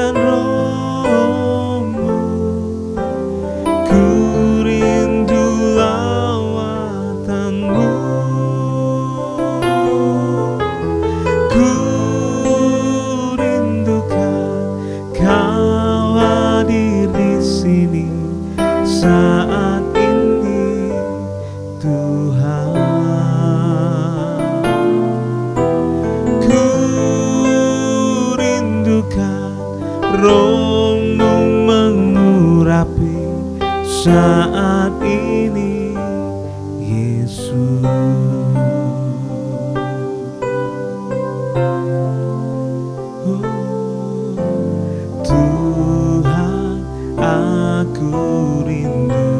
dengan rohmu. Ku rindu lawatanmu. Ku rindukan Kau hadir di sini saat ini, Tuhan. Ku rindukan rohmu mengurapi saat ini, Yesus. Tuhan, aku rindu.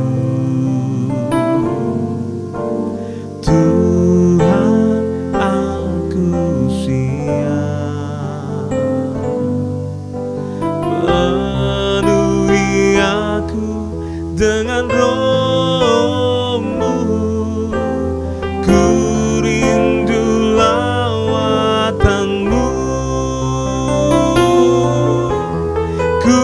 Tuhan, aku siap. Penuhi aku dengan rohmu. Ku rindu lawatanmu. Ku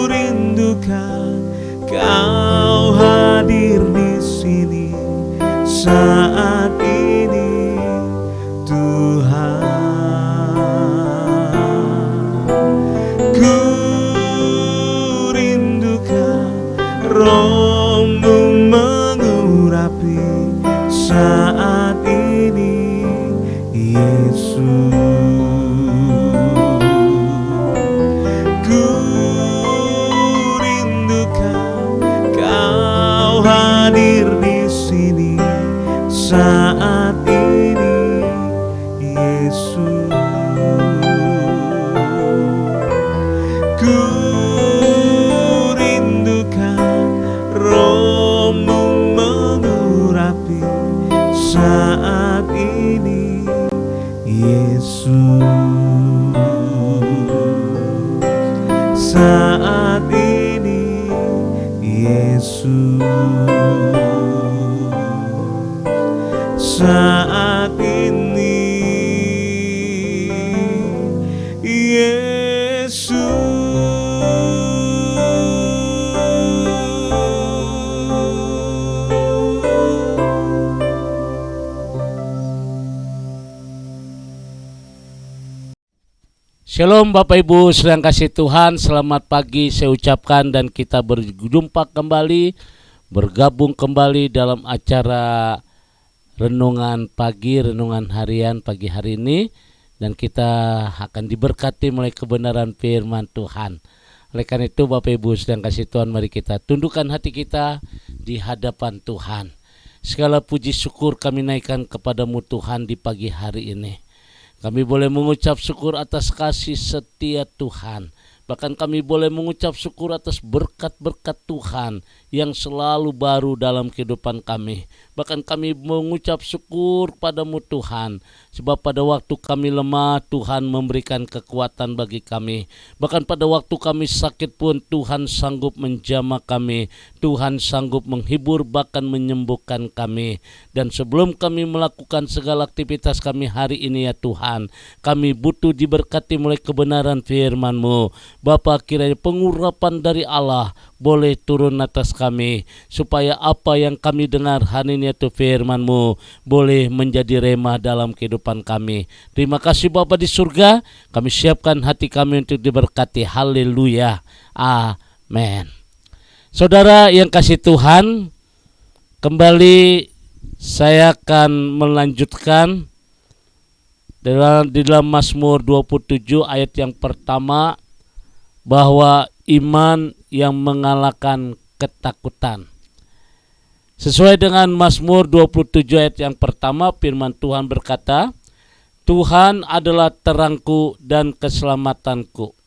rindukan Kau hadir di sini saat ini, Tuhan. Ku rindukan rohmu mengurapi saat ini, Yesus. Ku rindukan Kau hadir di sini saat ini, Yesus. Ku rindukan rohmu mengurapi saat ini, Yesus. Saat ini, Yesus. Saat ini, Yesus. Shalom Bapak Ibu sedang kasih Tuhan, selamat pagi saya ucapkan, dan kita berjumpa kembali, bergabung kembali dalam acara renungan pagi, renungan harian pagi hari ini, dan kita akan diberkati mulai kebenaran firman Tuhan. Oleh karena itu Bapak Ibu sedang kasih Tuhan, mari kita tundukkan hati kita di hadapan Tuhan. Segala puji syukur kami naikkan kepadamu Tuhan di pagi hari ini. Kami boleh mengucap syukur atas kasih setia Tuhan. Bahkan kami boleh mengucap syukur atas berkat-berkat Tuhan yang selalu baru dalam kehidupan kami. Bahkan kami mengucap syukur padamu Tuhan, sebab pada waktu kami lemah Tuhan memberikan kekuatan bagi kami. Bahkan pada waktu kami sakit pun Tuhan sanggup menjamah kami. Tuhan sanggup menghibur bahkan menyembuhkan kami. Dan sebelum kami melakukan segala aktivitas kami hari ini ya Tuhan, kami butuh diberkati mulai kebenaran firman-Mu. Bapa, kiranya pengurapan dari Allah boleh turun atas kami, supaya apa yang kami dengar hari ini itu firman-Mu boleh menjadi rema dalam kehidupan kami. Terima kasih Bapa di surga, kami siapkan hati kami untuk diberkati. Haleluya, amin. Saudara yang kasih Tuhan, kembali saya akan melanjutkan di dalam Mazmur 27 ayat yang pertama, bahwa iman yang mengalahkan ketakutan. Sesuai dengan Mazmur 27 ayat yang pertama, firman Tuhan berkata, Tuhan adalah terangku dan keselamatanku.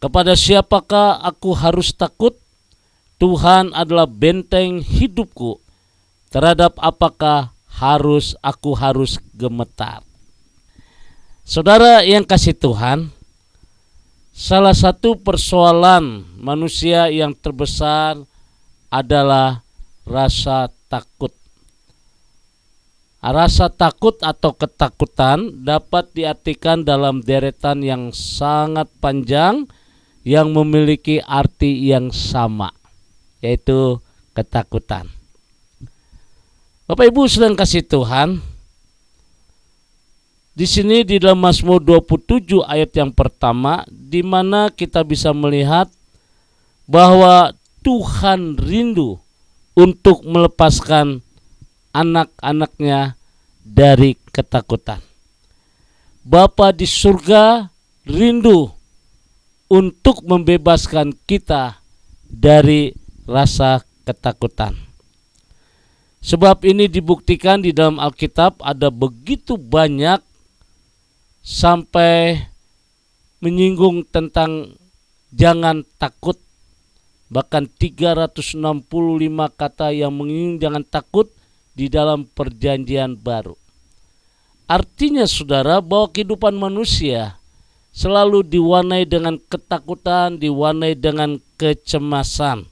Kepada siapakah aku harus takut? Tuhan adalah benteng hidupku. Terhadap apakah aku harus gemetar? Saudara yang kasih Tuhan, salah satu persoalan manusia yang terbesar adalah rasa takut. Rasa takut atau ketakutan dapat diartikan dalam deretan yang sangat panjang yang memiliki arti yang sama, yaitu ketakutan. Bapak Ibu sedang kasih Tuhan, di sini di dalam Mazmur 27 ayat yang pertama, di mana kita bisa melihat bahwa Tuhan rindu untuk melepaskan anak-anaknya dari ketakutan. Bapa di surga rindu untuk membebaskan kita dari rasa ketakutan. Sebab ini dibuktikan di dalam Alkitab ada begitu banyak sampai menyinggung tentang jangan takut. Bahkan 365 kata yang menyinggung jangan takut di dalam perjanjian baru. Artinya saudara, bahwa kehidupan manusia selalu diwarnai dengan ketakutan, diwarnai dengan kecemasan.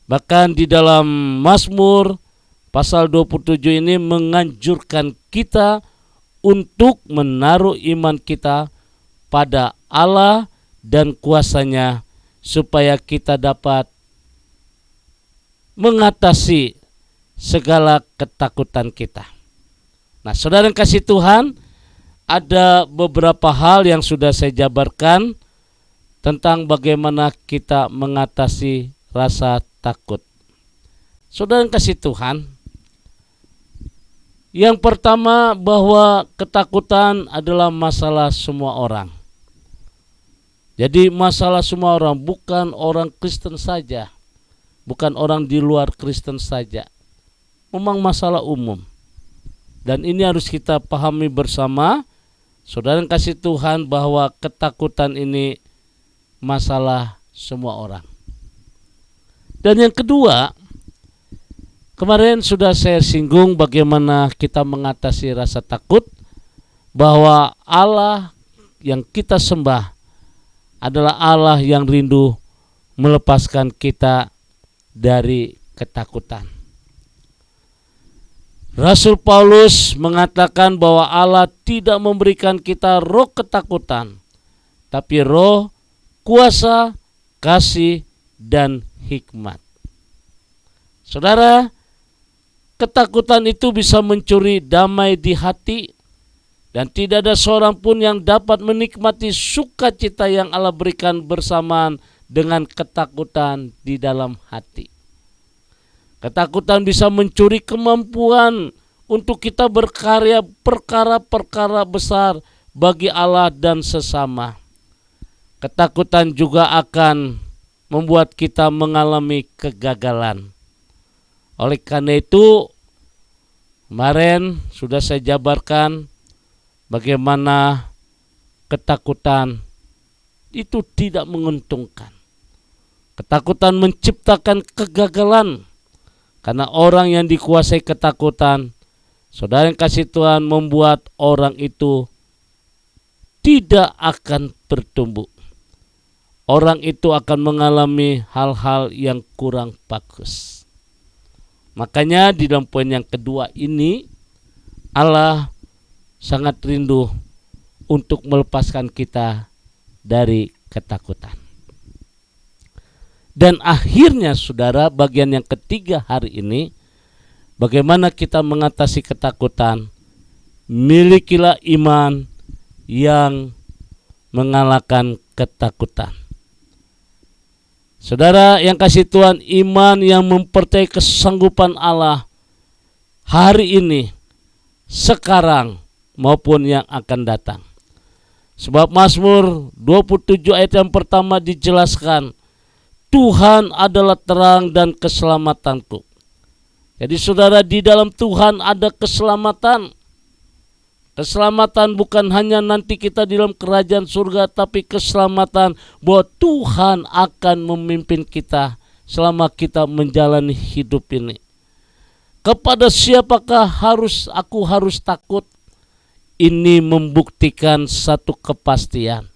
Bahkan di dalam Mazmur pasal 27 ini menganjurkan kita untuk menaruh iman kita pada Allah dan kuasa-Nya supaya kita dapat mengatasi segala ketakutan kita. Nah, saudara yang kasih Tuhan, ada beberapa hal yang sudah saya jabarkan tentang bagaimana kita mengatasi rasa takut. Saudara yang kasih Tuhan, yang pertama bahwa ketakutan adalah masalah semua orang. Jadi masalah semua orang, bukan orang Kristen saja, bukan orang di luar Kristen saja. Memang masalah umum. Dan ini harus kita pahami bersama, saudara yang kasih Tuhan, bahwa ketakutan ini masalah semua orang. Dan yang kedua, kemarin sudah saya singgung bagaimana kita mengatasi rasa takut, bahwa Allah yang kita sembah adalah Allah yang rindu melepaskan kita dari ketakutan. Rasul Paulus mengatakan bahwa Allah tidak memberikan kita roh ketakutan, tapi roh kuasa, kasih, dan hikmat. Saudara, ketakutan itu bisa mencuri damai di hati, dan tidak ada seorang pun yang dapat menikmati sukacita yang Allah berikan bersamaan dengan ketakutan di dalam hati. Ketakutan bisa mencuri kemampuan untuk kita berkarya perkara-perkara besar bagi Allah dan sesama. Ketakutan juga akan membuat kita mengalami kegagalan. Oleh karena itu, kemarin sudah saya jabarkan bagaimana ketakutan itu tidak menguntungkan. Ketakutan menciptakan kegagalan. Karena orang yang dikuasai ketakutan, saudara yang kasih Tuhan, membuat orang itu tidak akan bertumbuh. Orang itu akan mengalami hal-hal yang kurang bagus. Makanya di dalam poin yang kedua ini, Allah sangat rindu untuk melepaskan kita dari ketakutan. Dan akhirnya saudara, bagian yang ketiga hari ini, bagaimana kita mengatasi ketakutan. Milikilah iman yang mengalahkan ketakutan. Saudara yang kasih Tuhan, iman yang mempercayai kesanggupan Allah hari ini, sekarang maupun yang akan datang. Sebab Mazmur 27 ayat yang pertama dijelaskan, Tuhan adalah terang dan keselamatanku. Jadi saudara, di dalam Tuhan ada keselamatan. Keselamatan bukan hanya nanti kita di dalam kerajaan surga, tapi keselamatan bahwa Tuhan akan memimpin kita selama kita menjalani hidup ini. Kepada siapakah aku harus takut? Ini membuktikan satu kepastian,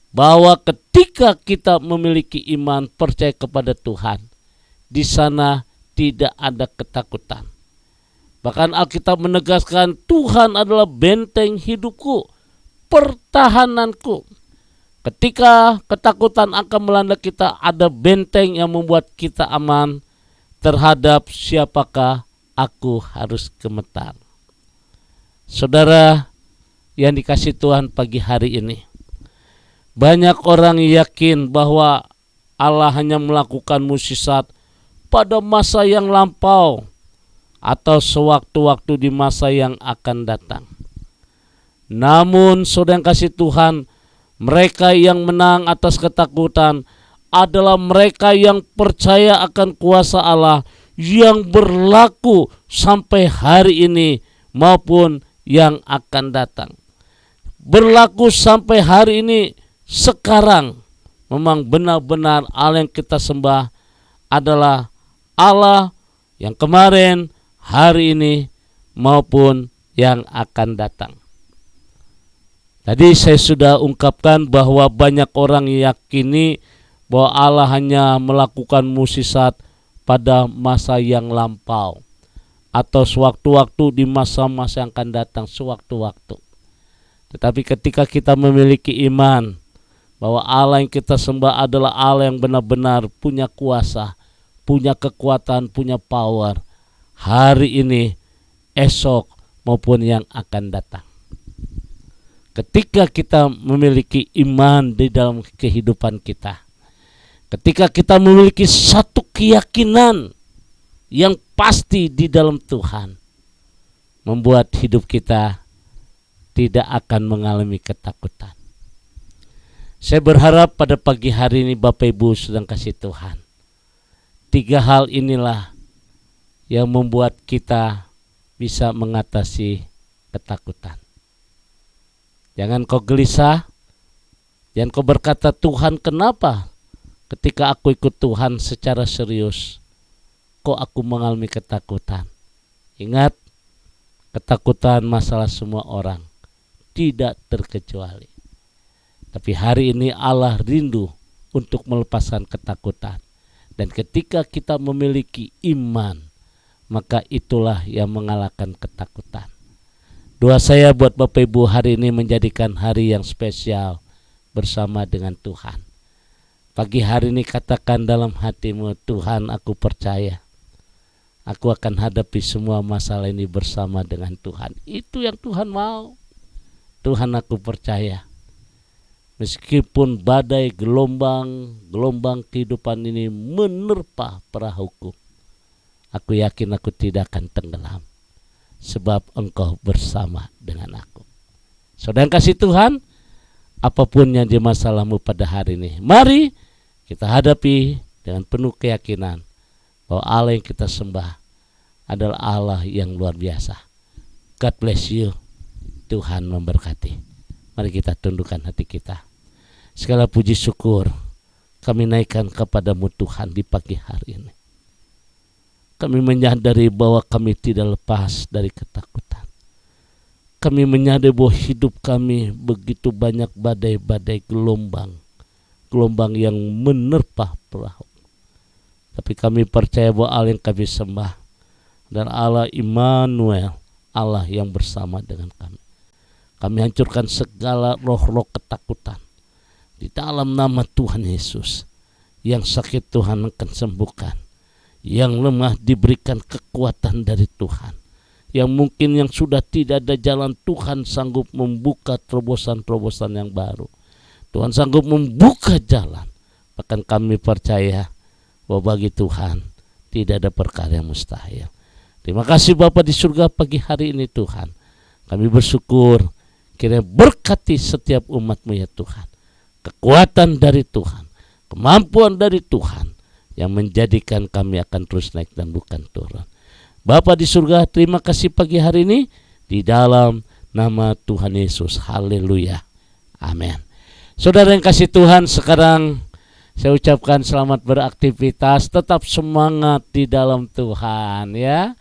bahwa ketika kita memiliki iman percaya kepada Tuhan, di sana tidak ada ketakutan. Bahkan Alkitab menegaskan Tuhan adalah benteng hidupku, pertahananku. Ketika ketakutan akan melanda kita, ada benteng yang membuat kita aman terhadap siapakah aku harus gemetar. Saudara yang dikasih Tuhan pagi hari ini, banyak orang yakin bahwa Allah hanya melakukan mukjizat pada masa yang lampau atau sewaktu-waktu di masa yang akan datang. Namun saudara yang kasih Tuhan, mereka yang menang atas ketakutan adalah mereka yang percaya akan kuasa Allah yang berlaku sampai hari ini maupun yang akan datang. Berlaku sampai hari ini sekarang. Memang benar-benar Allah yang kita sembah adalah Allah yang kemarin, hari ini maupun yang akan datang. Tadi saya sudah ungkapkan bahwa banyak orang yakini bahwa Allah hanya melakukan mukjizat pada masa yang lampau atau sewaktu-waktu di masa-masa yang akan datang sewaktu-waktu. Tetapi ketika kita memiliki iman bahwa Allah yang kita sembah adalah Allah yang benar-benar punya kuasa, punya kekuatan, punya power hari ini, esok maupun yang akan datang. Ketika kita memiliki iman di dalam kehidupan kita, ketika kita memiliki satu keyakinan yang pasti di dalam Tuhan, membuat hidup kita tidak akan mengalami ketakutan. Saya berharap pada pagi hari ini Bapak Ibu sedang kasih Tuhan, 3 hal inilah yang membuat kita bisa mengatasi ketakutan. Jangan kau gelisah, jangan kau berkata, Tuhan kenapa ketika aku ikut Tuhan secara serius, kok aku mengalami ketakutan? Ingat, ketakutan masalah semua orang, tidak terkecuali. Tapi hari ini Allah rindu untuk melepaskan ketakutan. Dan ketika kita memiliki iman, maka itulah yang mengalahkan ketakutan. Doa saya buat Bapak Ibu hari ini menjadikan hari yang spesial bersama dengan Tuhan. Pagi hari ini katakan dalam hatimu, Tuhan aku percaya, aku akan hadapi semua masalah ini bersama dengan Tuhan. Itu yang Tuhan mau. Tuhan aku percaya. Meskipun badai gelombang kehidupan ini menerpa perahuku, aku yakin aku tidak akan tenggelam. Sebab engkau bersama dengan aku. Saudara kasih Tuhan, apapun yang jadi masalahmu pada hari ini, mari kita hadapi dengan penuh keyakinan bahwa Allah yang kita sembah adalah Allah yang luar biasa. God bless you. Tuhan memberkati. Mari kita tundukkan hati kita. Segala puji syukur kami naikkan kepadamu Tuhan di pagi hari ini. Kami menyadari bahwa kami tidak lepas dari ketakutan. Kami menyadari bahwa hidup kami begitu banyak badai-badai gelombang yang menerpa perahu. Tapi kami percaya bahwa Allah yang kami sembah dan Allah Immanuel, Allah yang bersama dengan kami. Kami hancurkan segala roh-roh ketakutan di dalam nama Tuhan Yesus. Yang sakit Tuhan akan sembuhkan, yang lemah diberikan kekuatan dari Tuhan, yang mungkin yang sudah tidak ada jalan, Tuhan sanggup membuka terobosan-terobosan yang baru. Tuhan sanggup membuka jalan. Bahkan kami percaya bahwa bagi Tuhan tidak ada perkara yang mustahil. Terima kasih Bapa di surga pagi hari ini Tuhan. Kami bersyukur kiranya berkati setiap umat-Mu ya Tuhan. Kekuatan dari Tuhan, kemampuan dari Tuhan yang menjadikan kami akan terus naik dan bukan turun. Bapa di surga, terima kasih pagi hari ini di dalam nama Tuhan Yesus. Haleluya. Amin. Saudara yang kasih Tuhan, sekarang saya ucapkan selamat beraktivitas, tetap semangat di dalam Tuhan ya.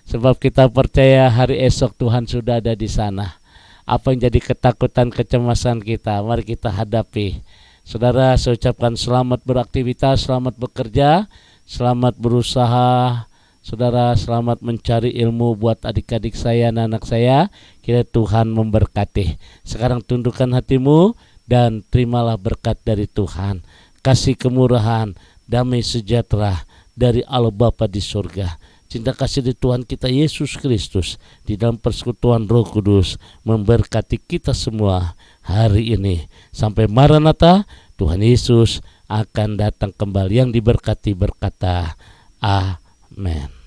Sebab kita percaya hari esok Tuhan sudah ada di sana. Apa yang jadi ketakutan, kecemasan kita, mari kita hadapi. Saudara, saya ucapkan selamat beraktivitas, selamat bekerja, selamat berusaha, Saudara, selamat mencari ilmu buat adik-adik saya dan anak saya. Kiranya Tuhan memberkati. Sekarang tundukkan hatimu dan terimalah berkat dari Tuhan. Kasih kemurahan, damai sejahtera dari Allah Bapa di surga. Cinta kasih di Tuhan kita Yesus Kristus di dalam persekutuan Roh Kudus memberkati kita semua hari ini. Sampai Maranatha, Tuhan Yesus akan datang kembali. Yang diberkati berkata, Amin.